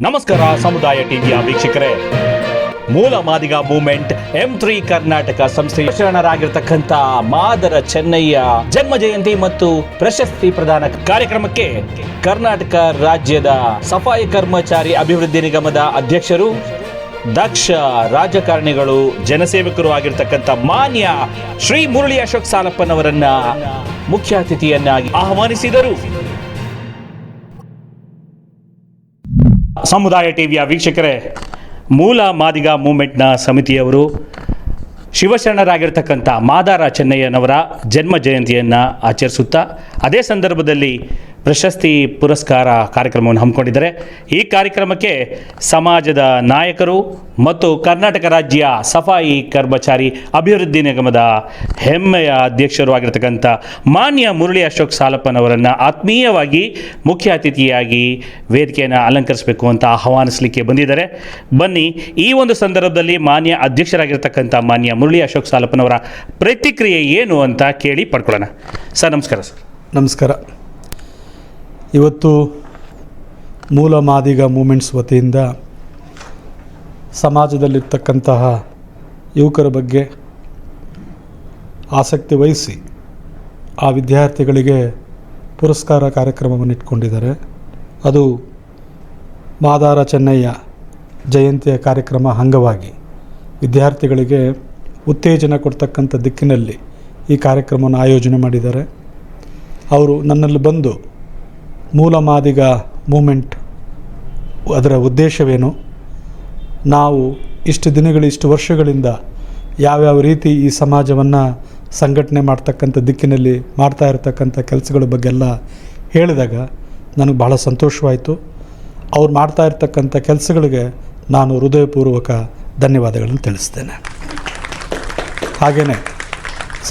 ನಮಸ್ಕಾರ ಸಮುದಾಯ ಟಿವಿಯ ವೀಕ್ಷಕರೇ, ಮೂಲ ಮಾದಿಗ ಮೂವ್ಮೆಂಟ್ M3 ಕರ್ನಾಟಕ ಸಂಸ್ಥೆಯ ಶರಣರಾಗಿರ್ತಕ್ಕಂಥ ಮಾದರ ಚೆನ್ನಯ್ಯ ಜನ್ಮ ಜಯಂತಿ ಮತ್ತು ಪ್ರಶಸ್ತಿ ಪ್ರದಾನ ಕಾರ್ಯಕ್ರಮಕ್ಕೆ ಕರ್ನಾಟಕ ರಾಜ್ಯದ ಸಫಾಯಿ ಕರ್ಮಚಾರಿ ಅಭಿವೃದ್ಧಿ ನಿಗಮದ ಅಧ್ಯಕ್ಷರು, ದಕ್ಷ ರಾಜಕಾರಣಿಗಳು, ಜನಸೇವಕರು ಆಗಿರ್ತಕ್ಕಂಥ ಮಾನ್ಯ ಶ್ರೀ ಮುರಳಿ ಅಶೋಕ್ ಸಾಲಪ್ಪನವರನ್ನ ಮುಖ್ಯ ಅತಿಥಿಯನ್ನಾಗಿ ಆಹ್ವಾನಿಸಿದರು. ಸಮುದಾಯ ಟಿವಿಯ ವೀಕ್ಷಕರೇ, ಮೂಲ ಮಾದಿಗ ಮೂವ್ಮೆಂಟ್ನ ಸಮಿತಿಯವರು ಶಿವಶರಣರಾಗಿರ್ತಕ್ಕಂಥ ಮಾದಾರ ಚೆನ್ನಯ್ಯನವರ ಜನ್ಮ ಜಯಂತಿಯನ್ನು ಆಚರಿಸುತ್ತಾ ಅದೇ ಸಂದರ್ಭದಲ್ಲಿ ಪ್ರಶಸ್ತಿ ಪುರಸ್ಕಾರ ಕಾರ್ಯಕ್ರಮವನ್ನು ಹಮ್ಮಿಕೊಂಡಿದ್ದಾರೆ. ಈ ಕಾರ್ಯಕ್ರಮಕ್ಕೆ ಸಮಾಜದ ನಾಯಕರು ಮತ್ತು ಕರ್ನಾಟಕ ರಾಜ್ಯ ಸಫಾಯಿ ಕರ್ಮಚಾರಿ ಅಭಿವೃದ್ಧಿ ನಿಗಮದ ಹೆಮ್ಮೆಯ ಅಧ್ಯಕ್ಷರು ಆಗಿರ್ತಕ್ಕಂಥ ಮಾನ್ಯ ಮುರಳಿ ಅಶೋಕ್ ಸಾಲಪ್ಪನವರನ್ನು ಆತ್ಮೀಯವಾಗಿ ಮುಖ್ಯ ಅತಿಥಿಯಾಗಿ ವೇದಿಕೆಯನ್ನು ಅಲಂಕರಿಸಬೇಕು ಅಂತ ಆಹ್ವಾನಿಸಲಿಕ್ಕೆ ಬಂದಿದ್ದಾರೆ. ಬನ್ನಿ, ಈ ಒಂದು ಸಂದರ್ಭದಲ್ಲಿ ಮಾನ್ಯ ಅಧ್ಯಕ್ಷರಾಗಿರ್ತಕ್ಕಂಥ ಮಾನ್ಯ ಮುರಳಿ ಅಶೋಕ್ ಸಾಲಪ್ಪನವರ ಪ್ರತಿಕ್ರಿಯೆ ಏನು ಅಂತ ಕೇಳಿ ಪಡ್ಕೊಳ್ಳೋಣ. ಸರ್ ನಮಸ್ಕಾರ. ಸರ್ ನಮಸ್ಕಾರ. ಇವತ್ತು ಮೂಲ ಮಾದಿಗ ಮೂಮೆಂಟ್ಸ್ ವತಿಯಿಂದ ಸಮಾಜದಲ್ಲಿರ್ತಕ್ಕಂತಹ ಯುವಕರ ಬಗ್ಗೆ ಆಸಕ್ತಿ ವಹಿಸಿ ಆ ವಿದ್ಯಾರ್ಥಿಗಳಿಗೆ ಪುರಸ್ಕಾರ ಕಾರ್ಯಕ್ರಮವನ್ನು ಇಟ್ಕೊಂಡಿದ್ದಾರೆ. ಅದು ಮಾದಾರ ಚೆನ್ನಯ್ಯ ಜಯಂತಿಯ ಕಾರ್ಯಕ್ರಮ ಅಂಗವಾಗಿ ವಿದ್ಯಾರ್ಥಿಗಳಿಗೆ ಉತ್ತೇಜನ ಕೊಡ್ತಕ್ಕಂಥ ದಿಕ್ಕಿನಲ್ಲಿ ಈ ಕಾರ್ಯಕ್ರಮವನ್ನು ಆಯೋಜನೆ ಮಾಡಿದ್ದಾರೆ. ಅವರು ನನ್ನಲ್ಲಿ ಬಂದು ಮೂಲ ಮಾದಿಗ ಮೂಮೆಂಟ್ ಅದರ ಉದ್ದೇಶವೇನು, ನಾವು ಇಷ್ಟು ದಿನಗಳು ಇಷ್ಟು ವರ್ಷಗಳಿಂದ ಯಾವ್ಯಾವ ರೀತಿ ಈ ಸಮಾಜವನ್ನು ಸಂಘಟನೆ ಮಾಡ್ತಕ್ಕಂಥ ದಿಕ್ಕಿನಲ್ಲಿ ಮಾಡ್ತಾ ಇರತಕ್ಕಂಥ ಕೆಲಸಗಳ ಬಗ್ಗೆಲ್ಲ ಹೇಳಿದಾಗ ನನಗೆ ಬಹಳ ಸಂತೋಷವಾಯಿತು. ಅವ್ರು ಮಾಡ್ತಾ ಇರ್ತಕ್ಕಂಥ ಕೆಲಸಗಳಿಗೆ ನಾನು ಹೃದಯಪೂರ್ವಕ ಧನ್ಯವಾದಗಳನ್ನು ತಿಳಿಸ್ತೇನೆ. ಹಾಗೆಯೇ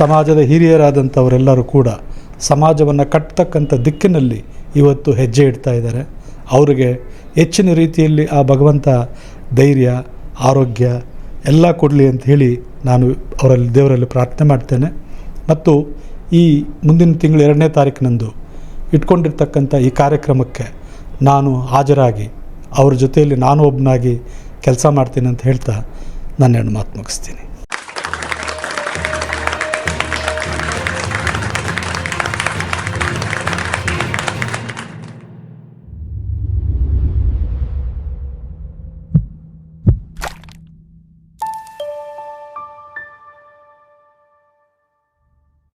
ಸಮಾಜದ ಹಿರಿಯರಾದಂಥವರೆಲ್ಲರೂ ಕೂಡ ಸಮಾಜವನ್ನು ಕಟ್ಟತಕ್ಕಂಥ ದಿಕ್ಕಿನಲ್ಲಿ ಇವತ್ತು ಹೆಜ್ಜೆ ಇಡ್ತಾ ಇದ್ದಾರೆ. ಅವರಿಗೆ ಹೆಚ್ಚಿನ ರೀತಿಯಲ್ಲಿ ಆ ಭಗವಂತ ಧೈರ್ಯ, ಆರೋಗ್ಯ ಎಲ್ಲ ಕೊಡಲಿ ಅಂತ ಹೇಳಿ ನಾನು ದೇವರಲ್ಲಿ ಪ್ರಾರ್ಥನೆ ಮಾಡ್ತೇನೆ. ಮತ್ತು ಈ ಮುಂದಿನ ತಿಂಗಳು 2ನೇ ತಾರೀಕಿನಂದು ಇಟ್ಕೊಂಡಿರ್ತಕ್ಕಂಥ ಈ ಕಾರ್ಯಕ್ರಮಕ್ಕೆ ನಾನು ಹಾಜರಾಗಿ ಅವ್ರ ಜೊತೆಯಲ್ಲಿ ನಾನು ಒಬ್ಬನಾಗಿ ಕೆಲಸ ಮಾಡ್ತೀನಿ ಅಂತ ಹೇಳ್ತಾ ನನ್ನ 2 ಮಾತು ಮುಗಿಸ್ತೀನಿ.